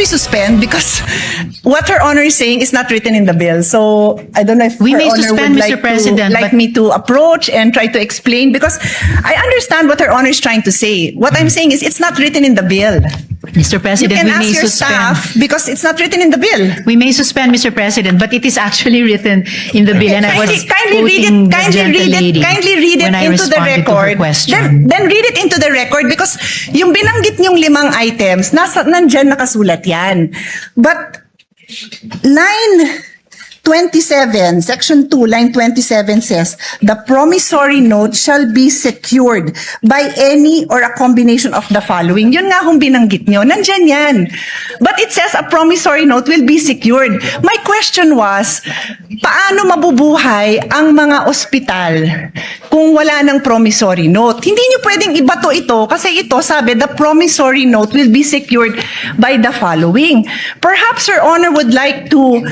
suspend because what Her Honor is saying is not written in the bill. So I don't know if We Her may Honor suspend, would Mr. President, like but- me to approach and try to explain, because I understand what Her Honor is trying to say. What I'm saying is it's not written in the bill. Mr. You President, can we ask may your suspend. staff because it's not written in the bill. We may suspend, Mr. President, but it is actually written in the bill, and I was Kindly read quoting it. the Kindly read it when I into the responded to her record. question. Then read it into the record, because yung binanggit niyong 5 items, nandyan nakasulat yan. But line 27, section 2, line 27 says, the promissory note shall be secured by any or a combination of the following. Yun nga kung binanggit nyo, nandyan yan. But it says a promissory note will be secured. My question was, paano mabubuhay ang mga ospital kung wala ng promissory note? Hindi nyo pwedeng ibato ito kasi ito sabi, the promissory note will be secured by the following. Perhaps Your Honor would like to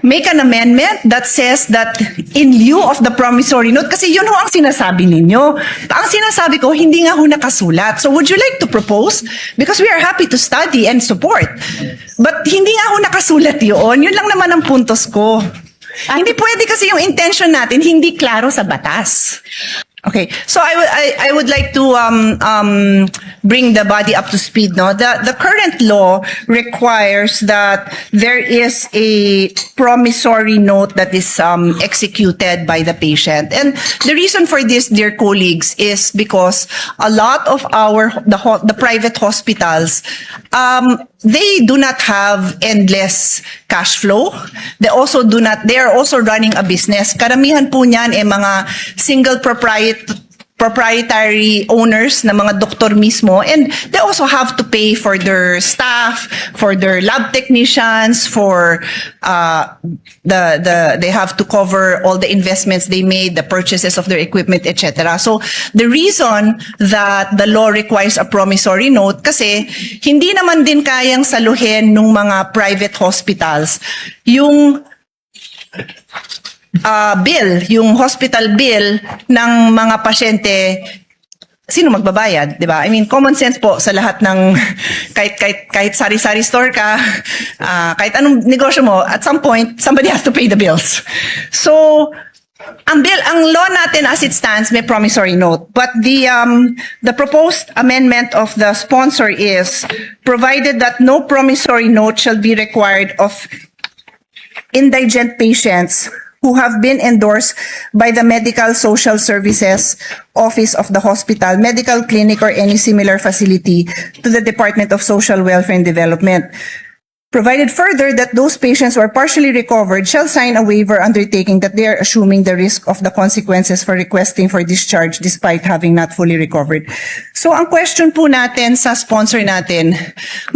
make an amendment that says that in lieu of the promissory note, kasi yun ho ang sinasabi ninyo. Ang sinasabi ko, hindi nga ho nakasulat. So would you like to propose? Because we are happy to study and support. But hindi nga ho nakasulat yun. Yun lang naman ang puntos ko. Hindi pwede kasi yung intention natin hindi klaro sa batas. Okay, so I would like to bring the body up to speed. No, the current law requires that there is a promissory note that is executed by the patient, and the reason for this, dear colleagues, is because a lot of the private hospitals, they do not have endless cash flow. They are also running a business. Karamihan po niyan mga single proprietary owners na mga doktor mismo, and they also have to pay for their staff, for their lab technicians, for they have to cover all the investments they made, the purchases of their equipment, etc. So the reason that the law requires a promissory note, kasi hindi naman din kayang saluhin ng mga private hospitals yung yung hospital bill ng mga pasyente. Sino magbabayad, di ba? I mean, common sense po sa lahat ng kahit sari-sari store ka, kahit anong negosyo mo, at some point somebody has to pay the bills. So ang law natin as it stands may promissory note, but the proposed amendment of the sponsor is provided that no promissory note shall be required of indigent patients who have been endorsed by the Medical Social Services Office of the hospital, medical clinic, or any similar facility to the Department of Social Welfare and Development. Provided further that those patients who are partially recovered shall sign a waiver undertaking that they are assuming the risk of the consequences for requesting for discharge despite having not fully recovered. So ang question po natin sa sponsor natin,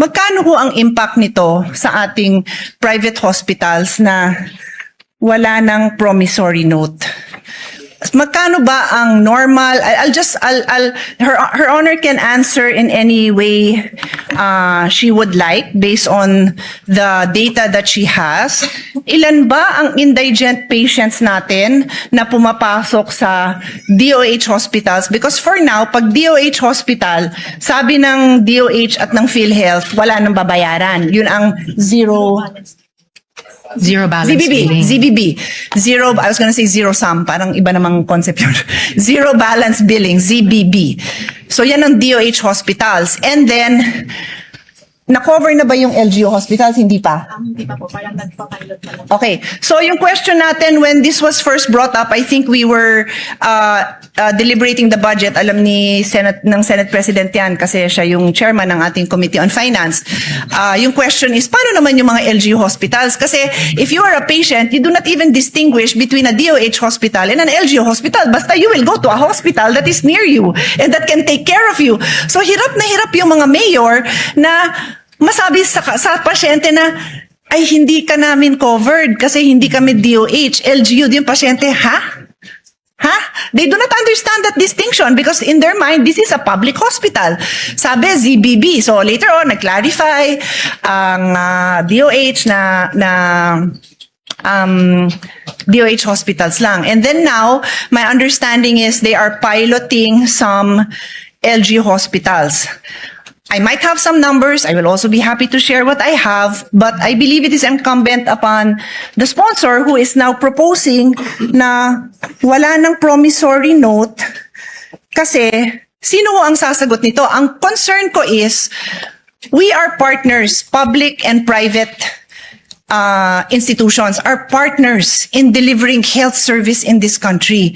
magkano ho ang impact nito sa ating private hospitals na wala ng promissory note? Magkano ba ang normal? Her Honor can answer in any way she would like based on the data that she has. Ilan ba ang indigent patients natin na pumapasok sa DOH hospitals? Because for now, pag DOH hospital, sabi ng DOH at ng PhilHealth, wala nang babayaran. Yun ang zero balance billing. ZBB. I was gonna say zero sum. Parang iba namang concept yun. Zero balance billing, ZBB. So yan ang DOH hospitals. And then, na-cover na ba yung LGU hospitals? Hindi pa? Hindi pa po, parang nagpa-pilot na lang. Okay. So yung question natin, when this was first brought up, I think we were deliberating the budget. Alam ng Senate President yan kasi siya yung chairman ng ating Committee on Finance. Yung question is, paano naman yung mga LGU hospitals? Kasi if you are a patient, you do not even distinguish between a DOH hospital and an LGU hospital. Basta you will go to a hospital that is near you and that can take care of you. So hirap na hirap yung mga mayor na masabi sa pasyente na, ay hindi ka namin covered kasi hindi kami DOH, LGU, yung pasyente, ha? They do not understand that distinction because in their mind, this is a public hospital. Sabi, ZBB. So later on, nag-clarify ang DOH na DOH hospitals lang. And then now, my understanding is they are piloting some LG hospitals. I might have some numbers. I will also be happy to share what I have, but I believe it is incumbent upon the sponsor who is now proposing na wala ng promissory note kasi sino ang sasagot nito? Ang concern ko is we are partners, public and private institutions are partners in delivering health service in this country.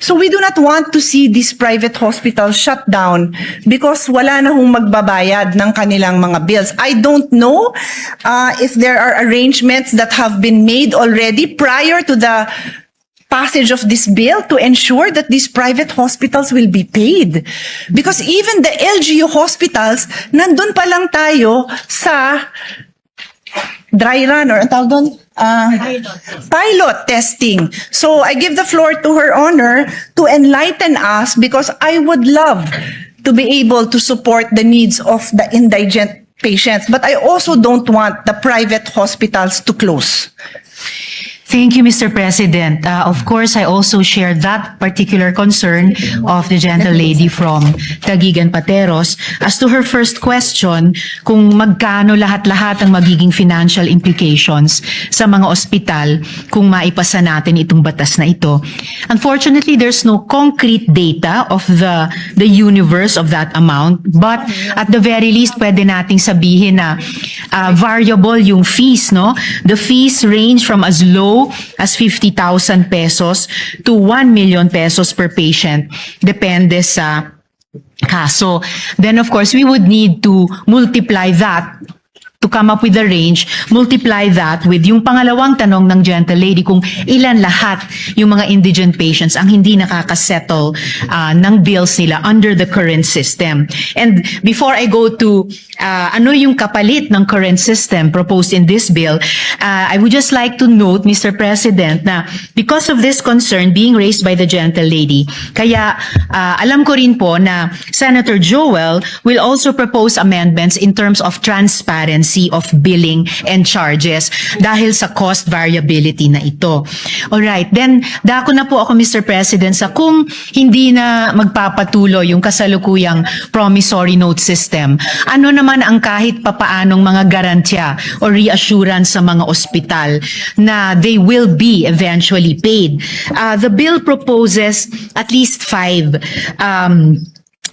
So we do not want to see these private hospitals shut down because wala na hong magbabayad ng kanilang mga bills. I don't know if there are arrangements that have been made already prior to the passage of this bill to ensure that these private hospitals will be paid. Because even the LGU hospitals, nandun pa lang tayo sa dry run or ang tawag doon? Pilot testing. So I give the floor to Her Honor to enlighten us because I would love to be able to support the needs of the indigent patients, but I also don't want the private hospitals to close. Thank you, Mr. President. Of course, I also share that particular concern of the gentle lady from Taguig and Pateros. As to her first question, kung magkano lahat-lahat ang magiging financial implications sa mga ospital kung maipasa natin itong batas na ito. Unfortunately, there's no concrete data of the universe of that amount, but at the very least, pwede nating sabihin na variable yung fees, no? The fees range from as low as 50,000 pesos to 1 million pesos per patient. Depende sa kaso. Then of course, we would need to multiply that to come up with the range, multiply that with yung pangalawang tanong ng gentle lady kung ilan lahat yung mga indigent patients ang hindi nakakasettle ng bills nila under the current system. And before I go to ano yung kapalit ng current system proposed in this bill, I would just like to note, Mr. President, na because of this concern being raised by the gentle lady, kaya alam ko rin po na Senator Joel will also propose amendments in terms of transparency of billing and charges dahil sa cost variability na ito. Alright, then dako na po ako, Mr. President, sa kung hindi na magpapatuloy yung kasalukuyang promissory note system, ano naman ang kahit papaanong mga garantya o reassurance sa mga ospital na they will be eventually paid. The bill proposes at least 5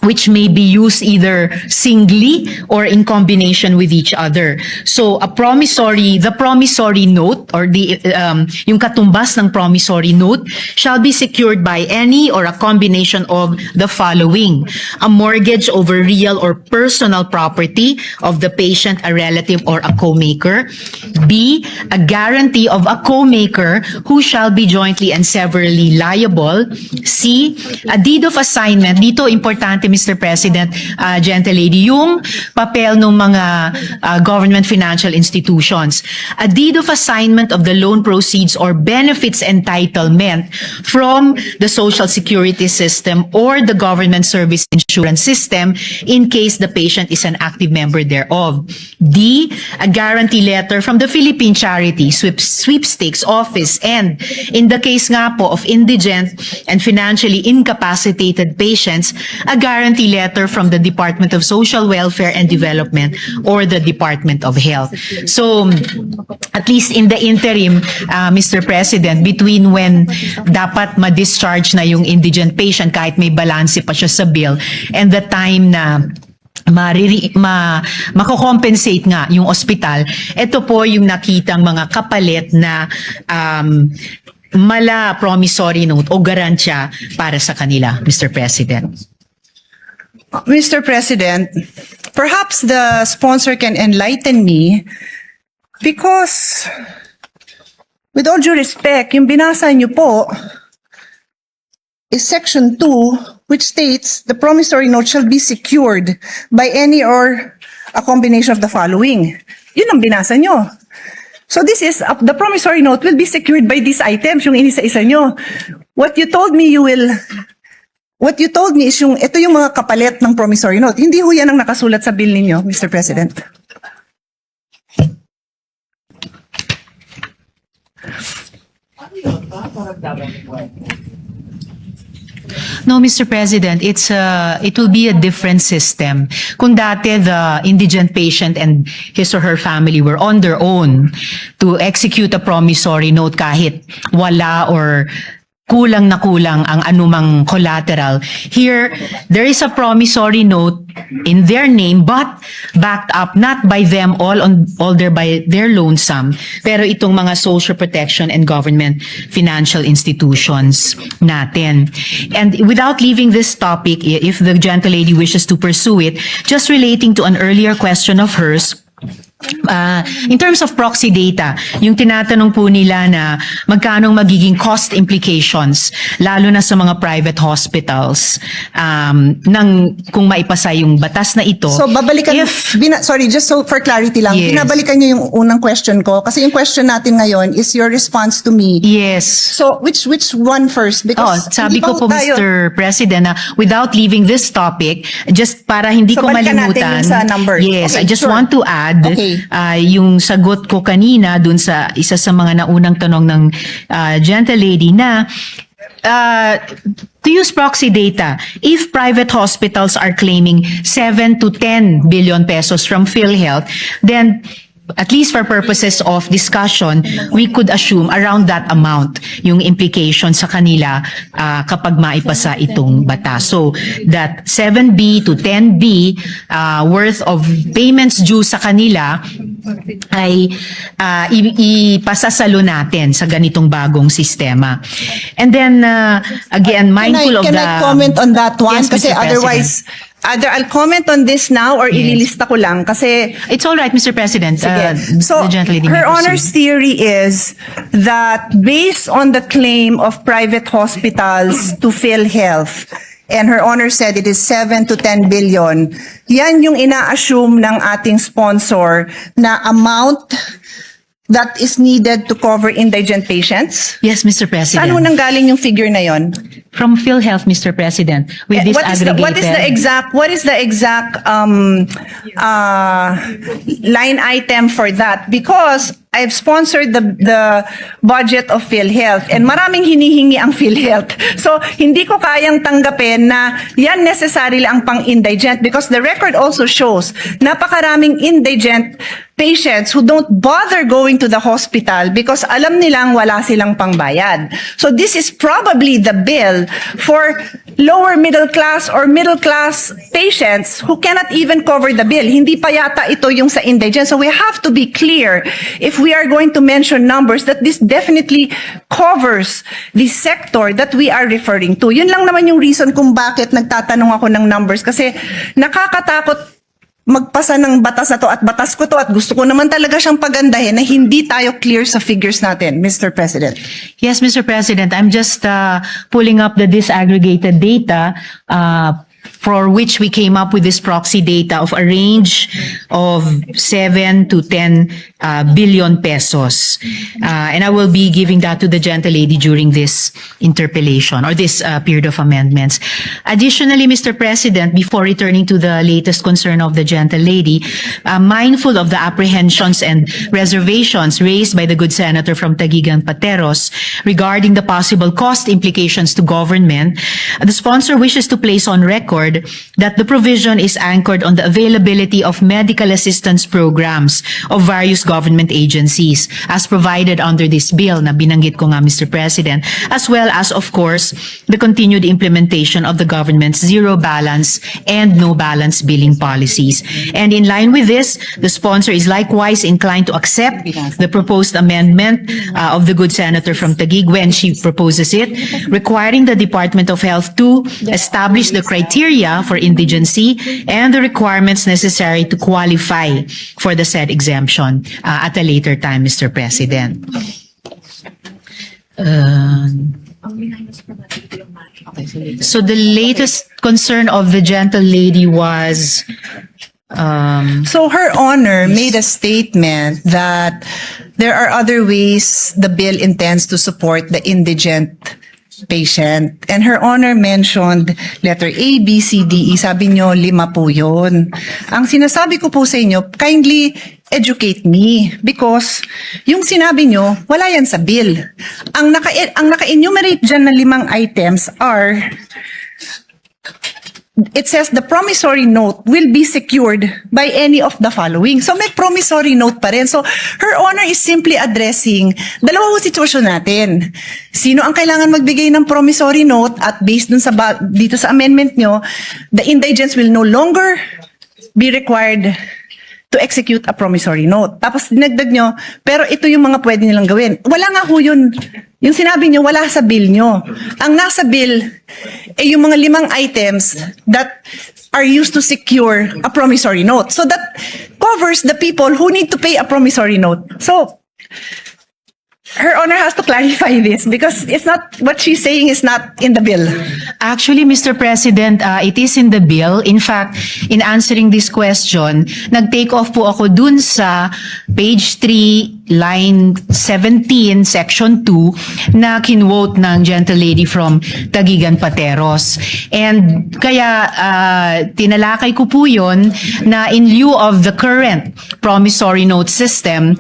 which may be used either singly or in combination with each other. So the promissory note or yung katumbas ng promissory note shall be secured by any or a combination of the following: a mortgage over real or personal property of the patient, a relative, or a co-maker. B, a guarantee of a co-maker who shall be jointly and severally liable. C, a deed of assignment. Dito importante, Mr. President, gentle lady, yung papel ng mga government financial institutions. A deed of assignment of the loan proceeds or benefits entitlement from the Social Security system or the government service insurance system in case the patient is an active member thereof. D, a guarantee letter from the Philippine Charity Sweepstakes Office, and in the case nga po of indigent and financially incapacitated patients, a guarantee letter from the Department of Social Welfare and Development or the Department of Health. So, at least in the interim, Mr. President, between when dapat ma-discharge na yung indigent patient kahit may balanse pa siya sa bill and the time na mako-compensate nga yung ospital, ito po yung nakitang mga kapalit na mala promissory note o garansya para sa kanila, Mr. President. Mr. President, perhaps the sponsor can enlighten me because, with all due respect, yung binasa niyo po is Section 2, which states the promissory note shall be secured by any or a combination of the following. Yun ang binasa niyo. So this is, the promissory note will be secured by these items, yung inisa-isa niyo. What you told me is yung, ito yung mga kapalit ng promissory note. Hindi ho yan ang nakasulat sa bill ninyo, Mr. President. No, Mr. President, it will be a different system. Kung dati the indigent patient and his or her family were on their own to execute a promissory note kahit wala or kulang na kulang ang anumang collateral. Here, there is a promissory note in their name but backed up not by them all by their lonesome, pero itong mga social protection and government financial institutions natin. And without leaving this topic, if the gentle lady wishes to pursue it, just relating to an earlier question of hers, in terms of proxy data, yung tinatanong po nila na magkano magiging cost implications, lalo na sa mga private hospitals, kung maipasa yung batas na ito. So babalikan, sorry, just so for clarity lang, Yes. binabalikan niyo yung unang question ko kasi yung question natin ngayon is your response to me. Yes. So which one first? Because Sabi hindi ko ba po, tayo- Mr. President, na without leaving this topic, just para hindi So, ko balikan natin malimutan. yung sa numbers. Yes, Okay, I just sure. want to add, Okay. yung sagot ko kanina dun sa isa sa mga naunang tanong ng gentle lady na to use proxy data, if private hospitals are claiming 7 to 10 billion pesos from PhilHealth, then at least for purposes of discussion, we could assume around that amount yung implication sa kanila kapag maipasa itong batas. So that 7B to 10B worth of payments due sa kanila ay ipasasalo natin sa ganitong bagong sistema. And then again, mindful Can I comment on that one? Yes, Kasi Mr. otherwise, either I'll comment on this now or ililista ko lang kasi It's all right, Mr. President. Sige. So, the gentle lady may her proceed. Honor's theory is that based on the claim of private hospitals to PhilHealth, and her Honor said it is 7 to 10 billion, yan yung ina-assume ng ating sponsor na amount that is needed to cover indigent patients. Yes, Mr. President. Saan mo nanggaling yung figure na yon? From PhilHealth, Mr. President, with this What is the exact line item for that? Because I've sponsored the budget of PhilHealth and maraming hinihingi ang PhilHealth. So hindi ko kayang tanggapin na yan necessarily ang pang-indigent because the record also shows napakaraming indigent patients who don't bother going to the hospital because alam nilang wala silang pangbayad. So this is probably the bill for lower middle class or middle class patients who cannot even cover the bill. Hindi pa yata ito yung sa indigent. So we have to be clear if we are going to mention numbers that this definitely covers the sector that we are referring to. Yun lang naman yung reason kung bakit nagtatanong ako ng numbers kasi nakakatakot magpasa ng batas na to at batas ko to at gusto ko naman talaga siyang pagandahin na hindi tayo clear sa figures natin, Mr. President. Yes, Mr. President, I'm just pulling up the disaggregated data for which we came up with this proxy data of a range of 7 to 10 billion pesos. And I will be giving that to the gentle lady during this interpellation or this period of amendments. Additionally, Mr. President, before returning to the latest concern of the gentle lady, mindful of the apprehensions and reservations raised by the good senator from Taguigan Pateros regarding the possible cost implications to government, the sponsor wishes to place on record that the provision is anchored on the availability of medical assistance programs of various government agencies as provided under this bill na binanggit ko nga, Mr. President, as well as, of course, the continued implementation of the government's zero balance and no balance billing policies. And in line with this, the sponsor is likewise inclined to accept the proposed amendment of the good senator from Taguig when she proposes it, requiring the Department of Health to establish the criteria for indigency and the requirements necessary to qualify for the said exemption at a later time, Mr. President. So the latest concern of the gentle lady was So her Honor made a statement that there are other ways the bill intends to support the indigent patient. And her Honor mentioned letter A, B, C, D, E. Sabi nyo, 5 po yun. Ang sinasabi ko po sa inyo, kindly educate me because yung sinabi nyo, wala yan sa bill. Ang naka-enumerate dyan na 5 items are it says the promissory note will be secured by any of the following. So may promissory note pa rin. So Her Honor is simply addressing dalawang sitwasyon natin. Sino ang kailangan magbigay ng promissory note at based dun sa dito sa amendment nyo, the indigents will no longer be required to execute a promissory note. Tapos dinagdag nyo, pero ito yung mga pwede nilang gawin. Wala nga ho yun. Yung sinabi nyo, wala sa bill nyo. Ang nasa bill, yung mga 5 items that are used to secure a promissory note. So that covers the people who need to pay a promissory note. So, Her Honor has to clarify this because it's not, what she's saying is not in the bill. Actually, Mr. President, it is in the bill. In fact, in answering this question, nag-take off po ako dun sa page 3, line 17, section 2, na kinwote ng gentle lady from Tagigan Pateros. And kaya tinalakay ko po yun na in lieu of the current promissory note system,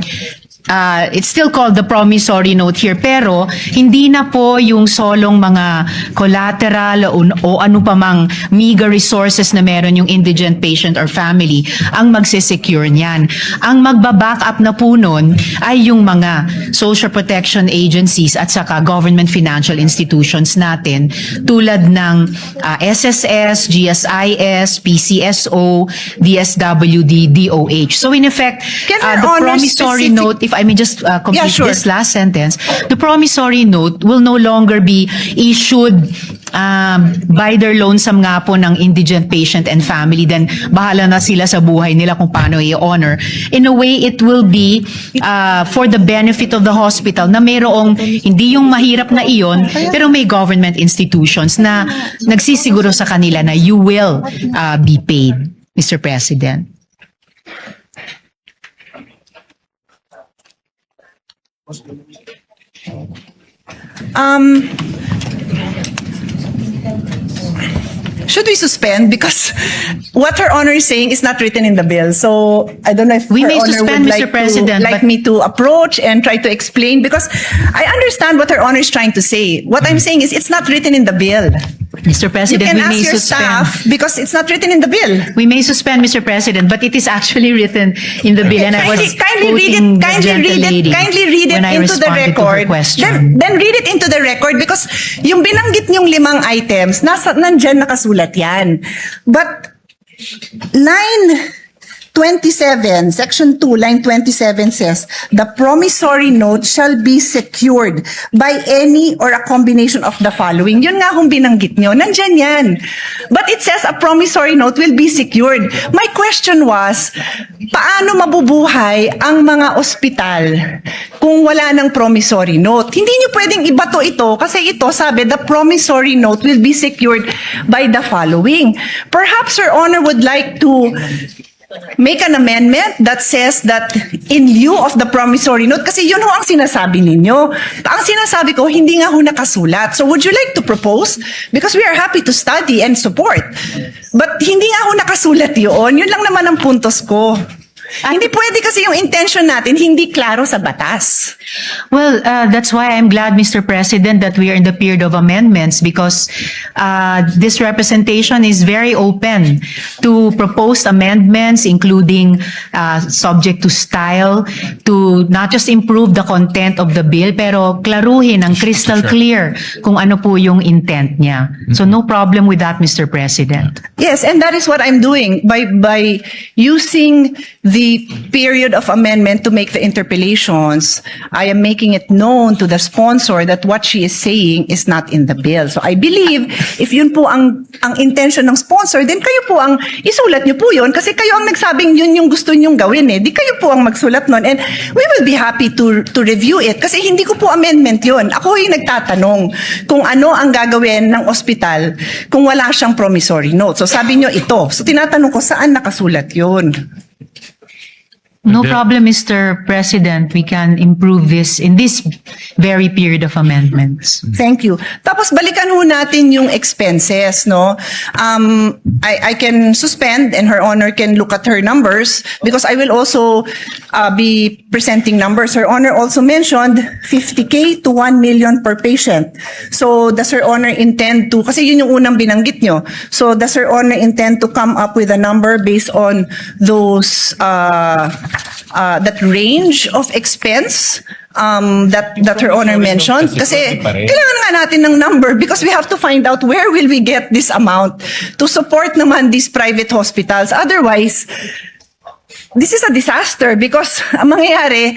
it's still called the promissory note here, pero hindi na po yung solong mga collateral o ano pa mang meager resources na meron yung indigent patient or family ang magsisecure niyan. Ang magbaback up na po nun ay yung mga social protection agencies at saka government financial institutions natin tulad ng SSS, GSIS, PCSO, DSWD, DOH. So in effect, Can Her the Honor promissory specific- note, if I may just complete Yeah, sure. this last sentence, the promissory note will no longer be issued by their lonesome nga po ng indigent patient and family, then bahala na sila sa buhay nila kung paano i-honor. In a way, it will be for the benefit of the hospital na mayroong hindi yung mahirap na iyon, pero may government institutions na nagsisiguro sa kanila na you will be paid, Mr. President. Should we suspend? Because what Her Honor is saying is not written in the bill. So I don't know if We Her may Honor suspend, would Mr. like President, like but- me to approach and try to explain, because I understand what Her Honor is trying to say. What I'm saying is it's not written in the bill. Mr. You President, can we ask may your suspend. staff because it's not written in the bill. We may suspend, Mr. President, but it is actually written in the bill, and I was Kindly read quoting it. the Kindly gentle read lady it. Kindly read it when I into the responded to her record. question. Then read it into the record, because yung binanggit niyong 5 items, nandyan nakasulat yan. But line 27, section 2, line 27 says, the promissory note shall be secured by any or a combination of the following. Yun nga kung binanggit nyo, nandyan yan. But it says a promissory note will be secured. My question was, paano mabubuhay ang mga ospital kung wala ng promissory note? Hindi nyo pwedeng ibato ito kasi ito sabi, the promissory note will be secured by the following. Perhaps Her Honor would like to make an amendment that says that in lieu of the promissory note, kasi yun ho ang sinasabi ninyo. Ang sinasabi ko, hindi nga ho nakasulat. So would you like to propose? Because we are happy to study and support. But hindi nga ho nakasulat yun. Yun lang naman ang puntos ko. Hindi pwede kasi yung intention natin hindi klaro sa batas. Well, that's why I'm glad, Mr. President, that we are in the period of amendments, because this representation is very open to proposed amendments, including subject to style, to not just improve the content of the bill, pero klaruhin ang crystal clear kung ano po yung intent niya. So no problem with that, Mr. President. Yes, and that is what I'm doing by using the period of amendment to make the interpellations. I am making it known to the sponsor that what she is saying is not in the bill. So I believe if yun po ang intention ng sponsor, then kayo po ang isulat niyo po yun kasi kayo ang nagsabing yun yung gusto niyong gawin eh. Di kayo po ang magsulat nun, and we will be happy to review it kasi hindi ko po amendment yun. Ako yung nagtatanong kung ano ang gagawin ng ospital kung wala siyang promissory note. So sabi niyo ito. So tinatanong ko saan nakasulat yun. No problem, Mr. President. We can improve this in this very period of amendments. Thank you. Tapos balikan ho natin yung expenses, no? I can suspend and Her Honor can look at her numbers because I will also be presenting numbers. Her Honor also mentioned 50K to 1 million per patient. So does Her Honor intend to, kasi yun yung unang binanggit nyo. So does Her Honor intend to come up with a number based on those, that range of expense that Her Honor mentioned? Kasi kailangan nga natin ng number because we have to find out where will we get this amount to support naman these private hospitals. Otherwise, this is a disaster because ang mangyayari,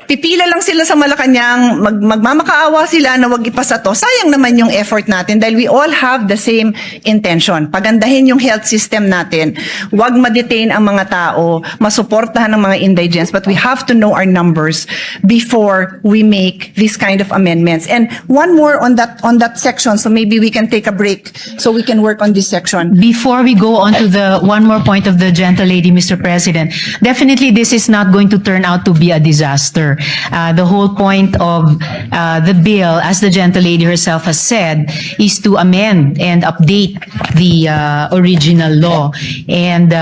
pipila lang sila sa Malacanang, magmamakaawa sila na wag ipasa to. Sayang naman yung effort natin dahil we all have the same intention. Pagandahin yung health system natin. Wag ma-detain ang mga tao, masuportahan ng mga indigents, but we have to know our numbers before we make this kind of amendments. And one more on that section, so maybe we can take a break so we can work on this section. Before we go on to the one more point of the gentle lady, Mr. President, definitely this is not going to turn out to be a disaster. The whole point of the bill, as the gentle lady herself has said, is to amend and update the original law. And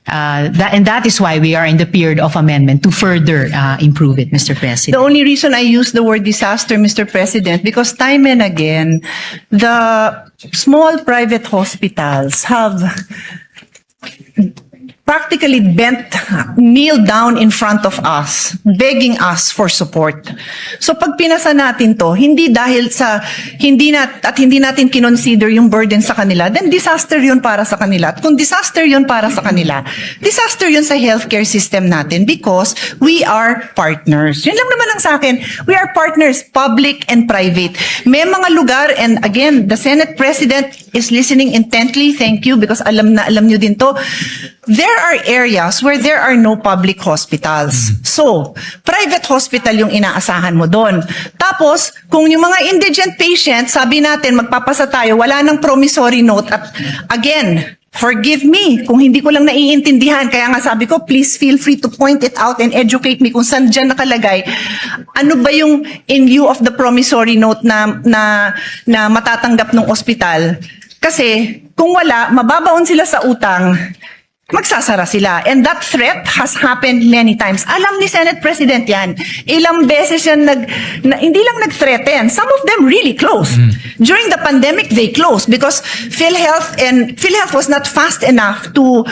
that is why we are in the period of amendment to further improve it, Mr. The President. only reason I use the word disaster, Mr. President, because time and again, the small private hospitals have practically kneel down in front of us, begging us for support. So pag pinasa natin to, hindi dahil sa hindi natin kinonsider yung burden sa kanila, then disaster yun para sa kanila. At kung disaster yun para sa kanila, disaster yun sa healthcare system natin because we are partners. Yun lang naman ang sa akin. We are partners, public and private. May mga lugar, and again, the Senate President is listening intently. Thank you because alam nyo din to. There are areas where there are no public hospitals. So, private hospital yung inaasahan mo doon. Tapos, kung yung mga indigent patients, sabi natin, magpapasa tayo, wala nang promissory note. At again, forgive me kung hindi ko lang naiintindihan. Kaya nga sabi ko, please feel free to point it out and educate me kung saan dyan nakalagay. Ano ba yung in lieu of the promissory note na matatanggap ng ospital? Kasi, kung wala, mababaon sila sa utang, magsasara sila. And that threat has happened many times. Alam ni Senate President yan. Ilang beses yan hindi lang nag-threaten. Some of them really closed. During the pandemic, they closed because PhilHealth was not fast enough to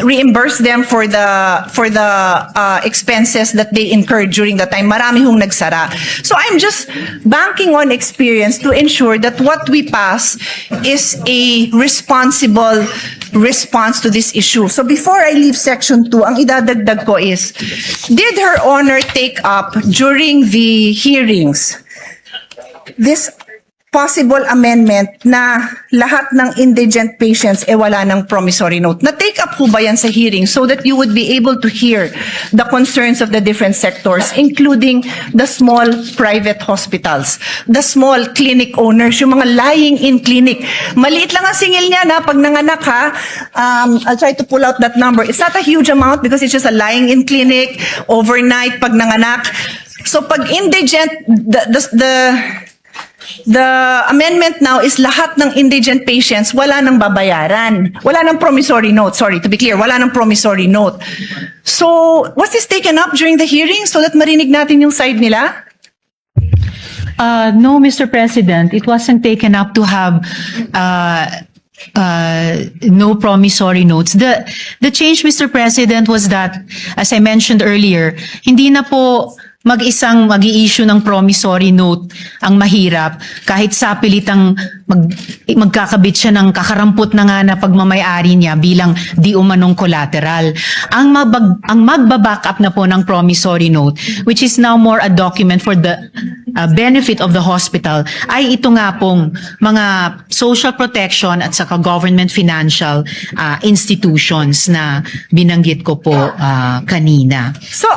reimburse them for the expenses that they incurred during the time. Marami hong nagsara. So I'm just banking on experience to ensure that what we pass is a responsible response to this issue. So before I leave section 2, ang idadagdag ko is, did Her Honor take up during the hearings this possible amendment na lahat ng indigent patients wala ng promissory note? Na-take up po ba yan sa hearing so that you would be able to hear the concerns of the different sectors, including the small private hospitals, the small clinic owners, yung mga lying-in clinic. Maliit lang ang singil niya na pag nanganak ha, I'll try to pull out that number. It's not a huge amount because it's just a lying-in clinic, overnight pag nanganak. So pag indigent, the amendment now is lahat ng indigent patients wala nang babayaran. Wala nang promissory note. Sorry, to be clear, wala nang promissory note. So, was this taken up during the hearing so that marinig natin yung side nila? No, Mr. President, it wasn't taken up to have no promissory notes. The change, Mr. President, was that, as I mentioned earlier, hindi na po mag-isang mag-i-issue ng promissory note ang mahirap kahit sapilitang magkakabit siya ng kakarampot na nga na pagmamayari niya bilang di umanong collateral. Ang magbaback up na po ng promissory note, which is now more a document for the benefit of the hospital, ay ito nga pong mga social protection at saka government financial institutions na binanggit ko po kanina. So,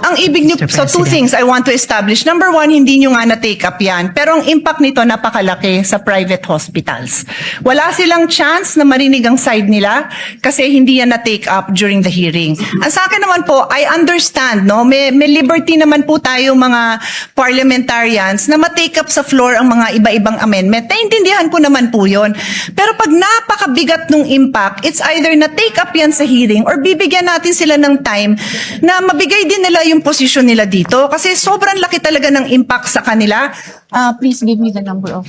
ang ibig niyo, Mr. so two President. things I want to establish. Number one, hindi niyo nga na-take up yan. Pero ang impact nito napakalaki sa private hospitals. Wala silang chance na marinig ang side nila kasi hindi yan na-take up during the hearing. Ang sa akin naman po, I understand, no? May liberty naman po tayo mga parliamentary parliamentarians na matake up sa floor ang mga iba-ibang amendment. Naintindihan ko naman po yun. Pero pag napakabigat ng impact, it's either na-take up yan sa hearing or bibigyan natin sila ng time na mabigay din nila yung posisyon nila dito. Kasi sobrang laki talaga ng impact sa kanila. Please give me the number of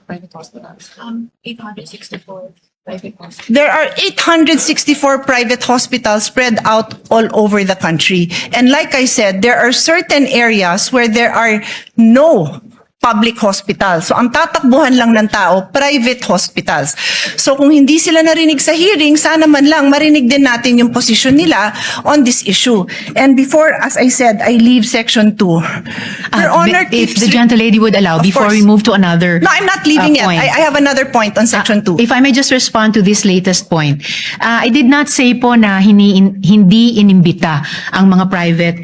private hospitals. 864 private hospitals. There are 864 private hospitals spread out all over the country. And like I said, there are certain areas where there are no public hospitals. So ang tatakbuhan lang ng tao, private hospitals. So kung hindi sila narinig sa hearing, sana man lang marinig din natin yung posisyon nila on this issue. And before, as I said, I leave section 2. Your Honor If keeps... the gentlelady would allow, Of before course. we move to another No, I'm not leaving yet. point. I have another point on section 2. If I may just respond to this latest point. I did not say po na hindi inimbita ang mga private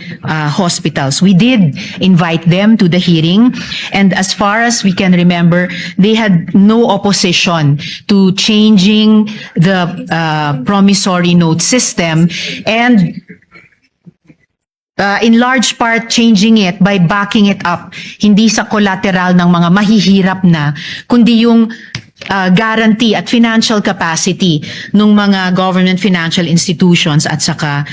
hospitals. We did invite them to the hearing, and as far as we can remember, they had no opposition to changing the promissory note system, and in large part changing it by backing it up, hindi sa collateral ng mga mahihirap na, kundi yung guarantee at financial capacity ng mga government financial institutions at saka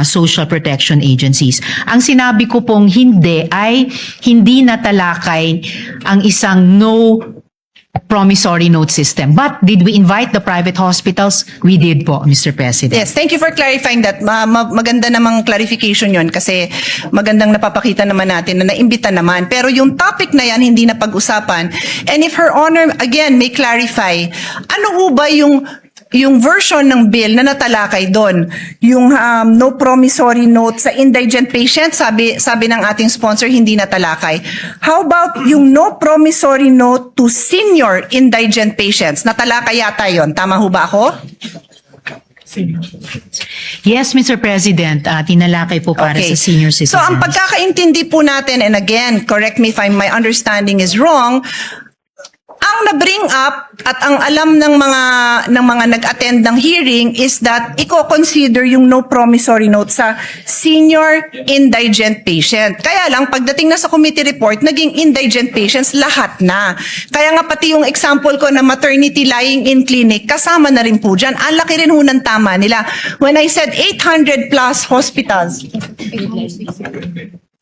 social protection agencies. Ang sinabi ko pong hindi ay hindi natalakay ang isang no promissory note system. But did we invite the private hospitals? We did po, Mr. President. Yes, thank you for clarifying that. Maganda namang clarification yon kasi magandang napapakita naman natin na naimbita naman. Pero yung topic na yan, hindi na pag-usapan. And if Her Honor, again, may clarify, ano ho ba yung version ng bill na natalakay doon? Yung no promissory note sa indigent patient, sabi ng ating sponsor, hindi natalakay. How about yung no promissory note to senior indigent patients? Natalakay yata yon. Tama ho ba ako? Yes, Mr. President, tinalakay po para sa senior citizens. So ang pagkakaintindi po natin, and again, correct me if my understanding is wrong, ang na-bring up at ang alam ng mga nag-attend ng hearing is that i-consider yung no promissory note sa senior indigent patient. Kaya lang, pagdating na sa committee report, naging indigent patients lahat na. Kaya nga pati yung example ko na maternity lying in clinic, kasama na rin po dyan. Ang laki rin ho ng tama nila. When I said 800 plus hospitals,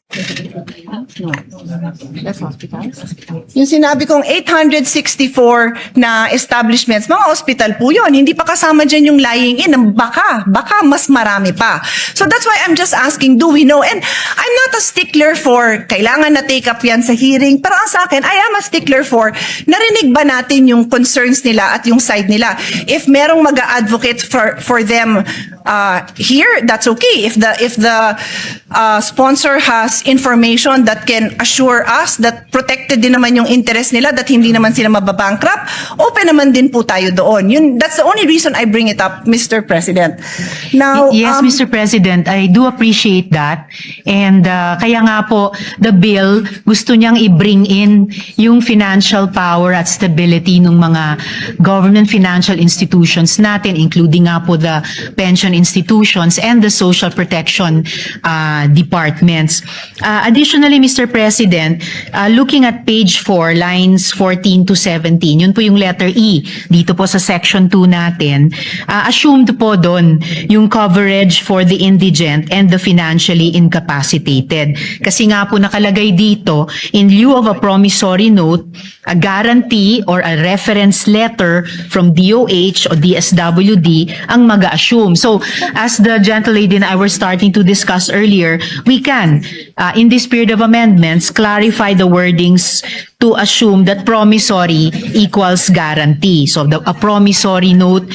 That's hospitals. yung sinabi kong 864 na establishments, mga hospital po yun. Hindi pa kasama dyan yung lying in. Baka mas marami pa. So that's why I'm just asking, do we know? And I'm not a stickler for kailangan na take up yan sa hearing. Pero ang sa akin, I am a stickler for narinig ba natin yung concerns nila at yung side nila. If merong mag-advocate for them here, that's okay. If the sponsor has information that can assure us that protected din naman yung interest nila, that hindi naman sila mababankrupt, open naman din po tayo doon. That's the only reason I bring it up, Mr. President. Now, Yes, Mr. President, I do appreciate that. And kaya nga po, the bill, gusto niyang i-bring in yung financial power at stability ng mga government financial institutions natin, including nga po the pension institutions and the social protection departments. Additionally, Mr. President, looking at page 4, lines 14 to 17, yun po yung letter E dito po sa section 2 natin, assumed po doon yung coverage for the indigent and the financially incapacitated. Kasi nga po nakalagay dito, in lieu of a promissory note, a guarantee or a reference letter from DOH or DSWD ang mag-assume. So, as the gentlelady and I were starting to discuss earlier, we can, in this period of amendments, clarify the wordings to assume that promissory equals guarantee. So, a promissory note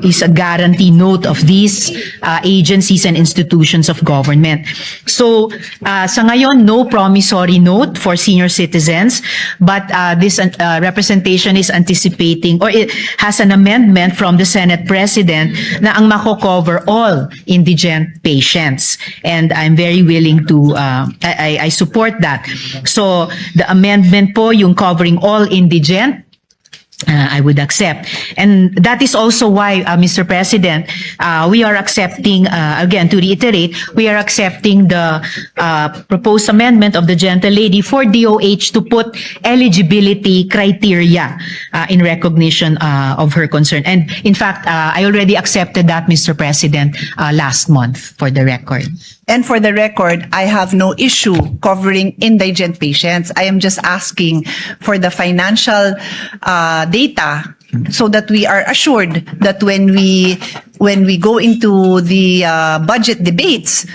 is a guarantee note of these agencies and institutions of government. So, sa ngayon, no promissory note for senior citizens, but this representation is anticipating, or it has an amendment from the Senate President na ang mako-cover all indigent patients. And I'm very willing to, I support that. So, the amendment po, yung covering all indigent, I would accept. And that is also why, Mr. President, we are accepting, again, to reiterate, we are accepting the proposed amendment of the gentlelady for DOH to put eligibility criteria in recognition of her concern. And in fact, I already accepted that, Mr. President, last month, for the record. And for the record, I have no issue covering indigent patients. I am just asking for the financial data so that we are assured that when we go into the budget debates,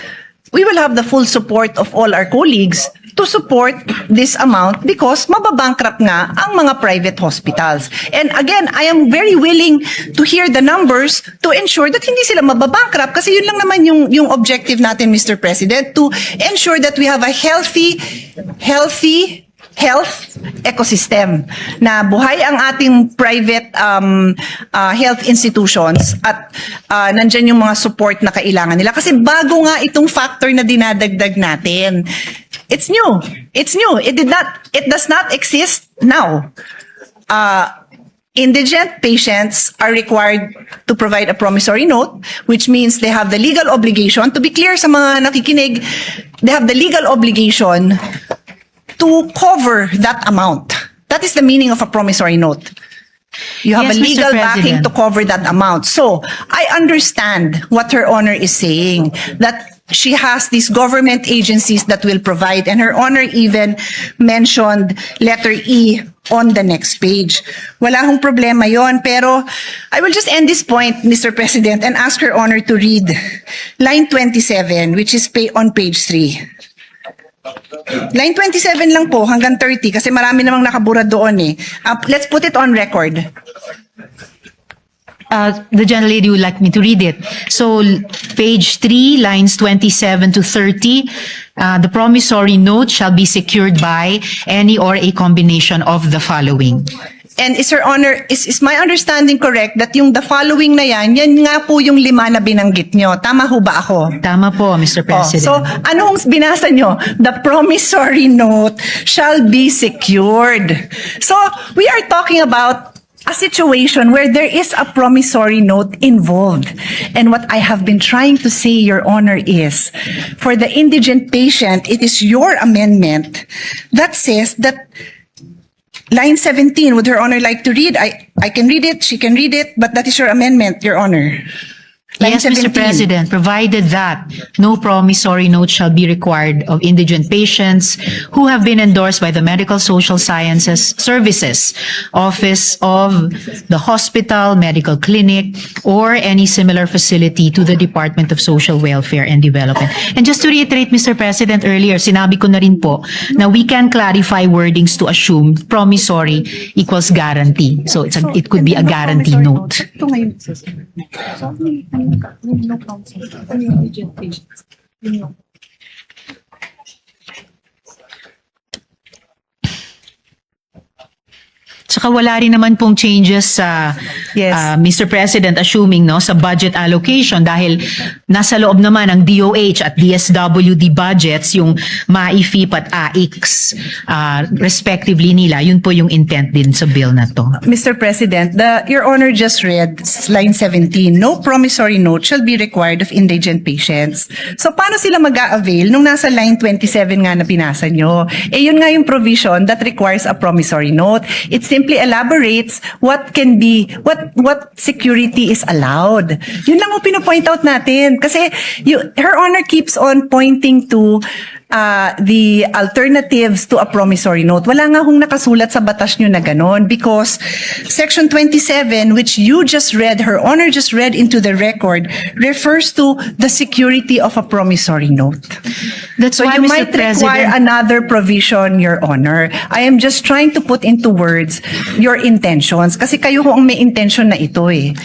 we will have the full support of all our colleagues to support this amount because mababankrupt nga ang mga private hospitals. And again, I am very willing to hear the numbers to ensure that hindi sila mababankrupt kasi yun lang naman yung objective natin, Mr. President, to ensure that we have a healthy health ecosystem na buhay ang ating private health institutions at nandyan yung mga support na kailangan nila. Kasi bago nga itong factor na dinadagdag natin. It's new. It's new. It does not exist now. Indigent patients are required to provide a promissory note, which means they have the legal obligation, to be clear sa mga nakikinig, they have the legal obligation to cover that amount. That is the meaning of a promissory note. You have Yes, a Mr. legal backing President. to cover that amount. So, I understand what Her Honor is saying, that she has these government agencies that will provide, and Her Honor even mentioned letter E on the next page. Wala hong problema yon, pero I will just end this point, Mr. President, and ask Her Honor to read line 27, which is on page 3. Line 27 lang po, hanggang 30, kasi marami namang nakabura doon eh. Let's put it on record. The gentlelady would like me to read it. So, page 3, lines 27 to 30, the promissory note shall be secured by any or a combination of the following. And is Her Honor, is my understanding correct that yung the following na yan nga po yung 5 na binanggit nyo? Tama ho ba ako? Tama po, Mr. President. So, anong binasa nyo? The promissory note shall be secured. So, we are talking about a situation where there is a promissory note involved. And what I have been trying to say, Your Honor, is for the indigent patient, it is your amendment that says that line 17, would Her Honor like to read? I can read it, she can read it, but that is your amendment, Your Honor. Line Yes, Mr. 17. President, provided that no promissory note shall be required of indigent patients who have been endorsed by the Medical Social Sciences Services Office of the hospital, medical clinic, or any similar facility to the Department of Social Welfare and Development. And just to reiterate, Mr. President, earlier, sinabi ko na rin po na we can clarify wordings to assume promissory equals guarantee. So it could be a guarantee note. Ito ngayon. So, no counsel. Indigent patients. Yun yung Tsaka wala rin naman pong changes sa Yes. Mr. President, assuming no sa budget allocation dahil nasa loob naman ng DOH at DSWD budgets yung MAIFIP at AIX respectively nila. Yun po yung intent din sa bill na to. Mr. President, Your Honor just read line 17, no promissory note shall be required of indigent patients. So paano sila mag-a-avail nung nasa line 27 nga na pinasa nyo? Eh yun nga yung provision that requires a promissory note. It simply elaborates what can be, what security is allowed. Yun lang mo pinopoint out natin. Kasi Her Honor keeps on pointing to the alternatives to a promissory note. Wala nga hong nakasulat sa batas nyo na ganon because Section 27, which you just read, Her Honor just read into the record, refers to the security of a promissory note. That's So why, you Mr. might require President, another provision, Your Honor. I am just trying to put into words your intentions kasi kayo ho ang may intention na ito eh.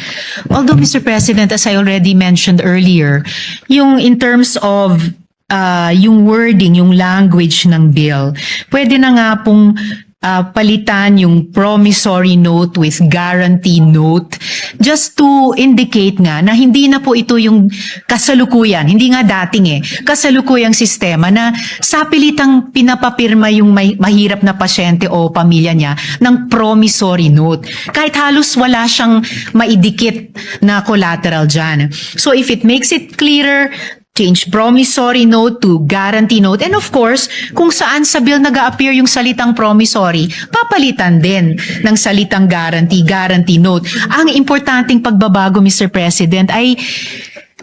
although Mr. President, as I already mentioned earlier, yung in terms of yung wording, yung language ng bill, pwede na nga pong palitan yung promissory note with guarantee note just to indicate nga na hindi na po ito yung kasalukuyan, hindi nga dating kasalukuyang sistema na sapilitang pinapapirma yung mahirap na pasyente o pamilya niya ng promissory note. Kahit halos wala siyang maidikit na collateral dyan. So if it makes it clearer, change promissory note to guarantee note. And of course, kung saan sa bill nag-a-appear yung salitang promissory, papalitan din ng salitang guarantee note. Ang importanteng pagbabago, Mr. President, ay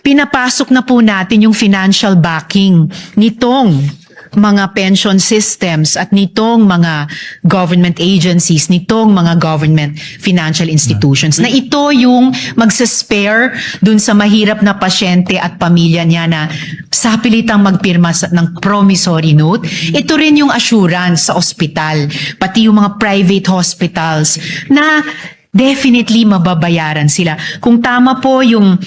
pinapasok na po natin yung financial backing nitong mga pension systems at nitong mga government agencies, nitong mga government financial institutions, na ito yung magsaspare dun sa mahirap na pasyente at pamilya niya na sapilitang magpirma ng promissory note. Ito rin yung assurance sa ospital, pati yung mga private hospitals na definitely mababayaran sila. Kung tama po yung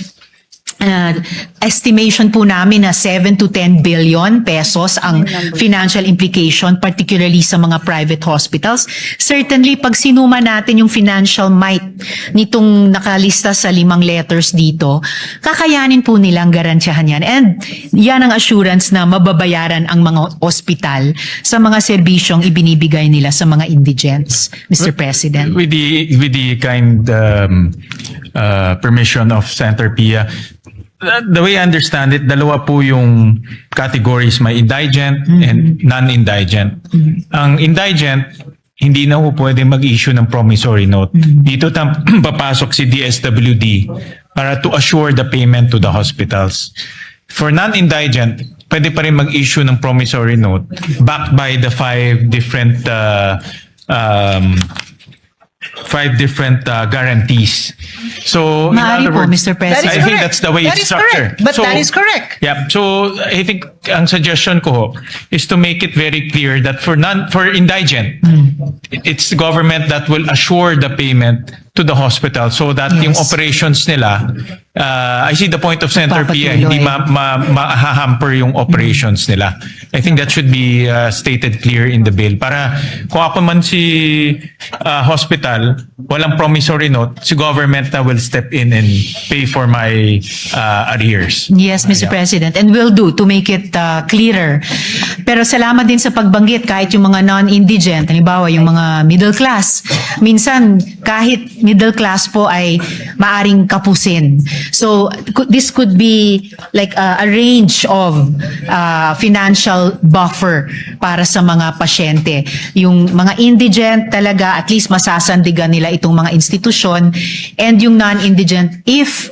estimation po namin na 7 to 10 billion pesos ang financial implication, particularly sa mga private hospitals. Certainly, pag sinuma natin yung financial might nitong nakalista sa 5 letters dito, kakayanin po nilang garantiyahan yan. And yan ang assurance na mababayaran ang mga ospital sa mga serbisyong ibinibigay nila sa mga indigents, Mr. President. With the kind permission of Senator Pia, the way I understand it, dalawa po yung categories, may indigent and non-indigent. Ang indigent, hindi na po pwede mag-issue ng promissory note. Dito papasok si DSWD para to assure the payment to the hospitals. For non-indigent, pwede pa rin mag-issue ng promissory note backed by the 5 different guarantees. So, in Maaari other po, words, Mr. President. I think that's the way That it's is correct. structured. But that is correct. Yeah. So I think ang suggestion ko is to make it very clear that for indigent, it's the government that will assure the payment to the hospital so that yung operations nila, I see the point of Senator Pia, hindi ma-hamper yung operations nila. I think that should be stated clear in the bill. Para kung ako man si hospital, walang promissory note, si government na will step in and pay for my arrears. Yes, Mr. President, and will do to make it clearer. Pero salamat din sa pagbanggit kahit yung mga non-indigent, halimbawa yung mga middle class. Minsan, kahit middle class po ay maaring kapusin. So, this could be like a range of financial buffer para sa mga pasyente. Yung mga indigent talaga, at least masasandigan nila itong mga institusyon, and yung non-indigent, if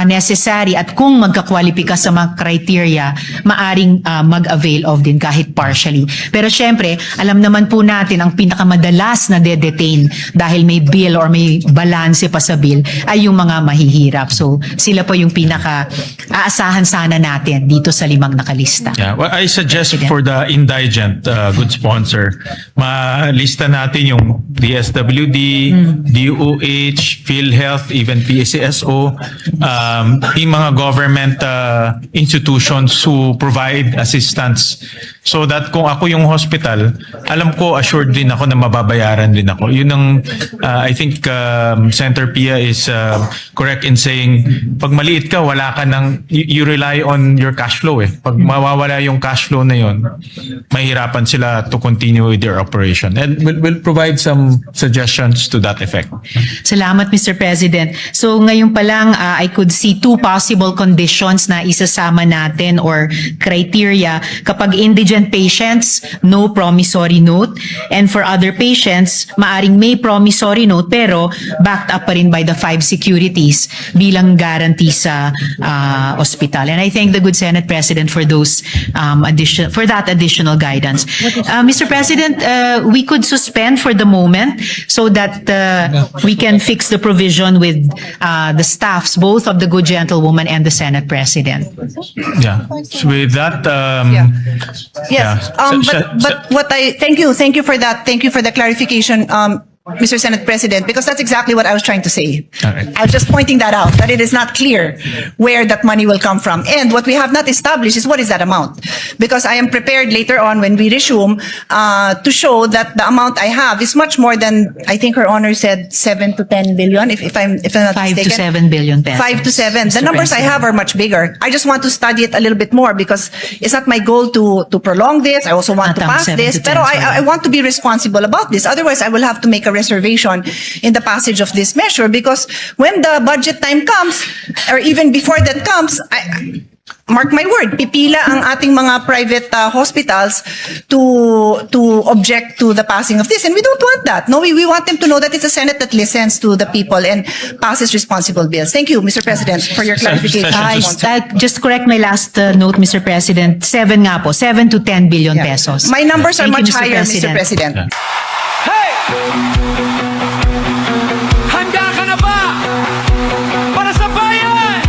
necessary at kung magkakwalipika sa mga criteria, maaring mag-avail of din kahit partially. Pero syempre, alam naman po natin ang pinakamadalas na de-detain dahil may bill or may balance pa sa bill ay yung mga mahihirap. So sila po yung pinaka-aasahan sana natin dito sa 5 nakalista. Yeah, well, I suggest for the indigent, good sponsor, malista natin yung DSWD, DOH, PhilHealth, even PCSO, yung mga government institutions who provide assistance, so that kung ako yung hospital, alam ko, assured din ako na mababayaran din ako. Yun ang, I think Senator Pia is correct in saying, pag maliit ka, wala ka nang, you rely on your cash flow eh. Pag mawawala yung cash flow na yun, mahirapan sila to continue with their operation. And we'll provide some suggestions to that effect. Salamat, Mr. President. So ngayon pa lang, I could see 2 possible conditions na isasama natin or criteria. Kapag indigent patients, no promissory note. And for other patients, maaring may promissory note pero backed up pa rin by the 5 securities bilang guarantee sa hospital. And I thank the good Senate President for those for that additional guidance. Mr. President, we could suspend for the moment so that we can fix the provision with the staffs, both of the good gentlewoman and the Senate President. Yeah. So with that, Yes. yeah. But what I thank you for that. Thank you for the clarification. Mr. Senate President, because that's exactly what I was trying to say. All right. I was just pointing that out, that it is not clear where that money will come from. And what we have not established is what is that amount. Because I am prepared later on when we resume to show that the amount I have is much more than, I think Her Honor said 7 to 10 billion, if I'm not 5 mistaken. to 7 billion pesos. 5 to 7. The Mr. numbers I President. have are much bigger. I just want to study it a little bit more because it's not my goal to prolong this. I also want to Not pass 7 this. to 10, Pero sorry. I want to be responsible about this. Otherwise, I will have to make a reservation in the passage of this measure because when the budget time comes, or even before that comes, mark my word, pipila ang ating mga private hospitals to object to the passing of this. And we don't want that. No, we want them to know that it's a Senate that listens to the people and passes responsible bills. Thank you, Mr. President, for your clarification. Just correct my last note, Mr. President. 7 nga po, 7 to 10 billion Yeah. pesos. My numbers are Thank you, much higher, Mr. President. Hey! Handa ka na ba? Para sa bayan!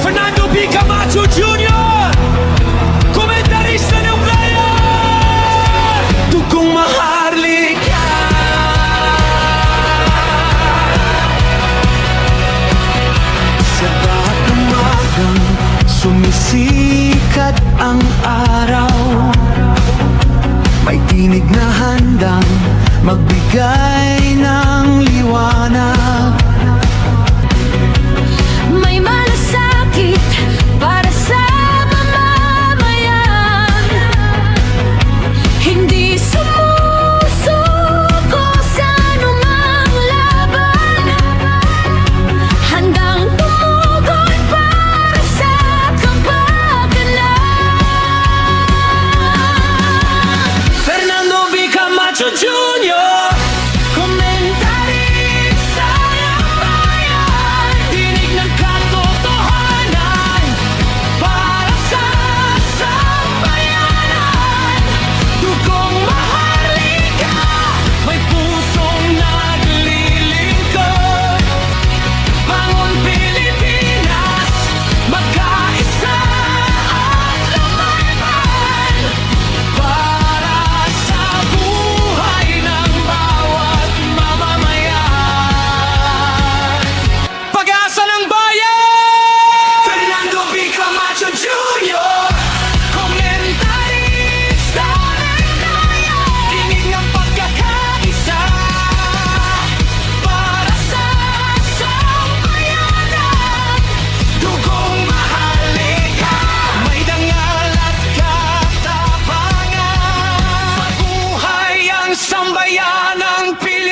Fernando B. Camacho Jr. Komentarista ng bayan! Dugong maharlika sa bawat umagang sumisikat ang araw. May tinig na handang magbigay ng liwanag. May malasakit para sa mamamayan. Hindi sumusuko sa anumang laban. Handang tumugol para sa kapakanan. Fernando B. Camacho Jr. Komentarista ng bayan. Tinig ng katotohanan para sa sambayanan. Dugong maharlika, may pusong naglilingkod. Bangon Pilipinas, magkaisa at lumaban para sa buhay ng bawat mamamayan. Pag-asa ng bayan! Fernando B. Camacho Jr. Komentarista ng bayan. Tinig ng pagkakaisa para sa sambayanan. Dugong maharlika, may dangal at katapangan. Sa buhay ang sambayanang Pilipinas.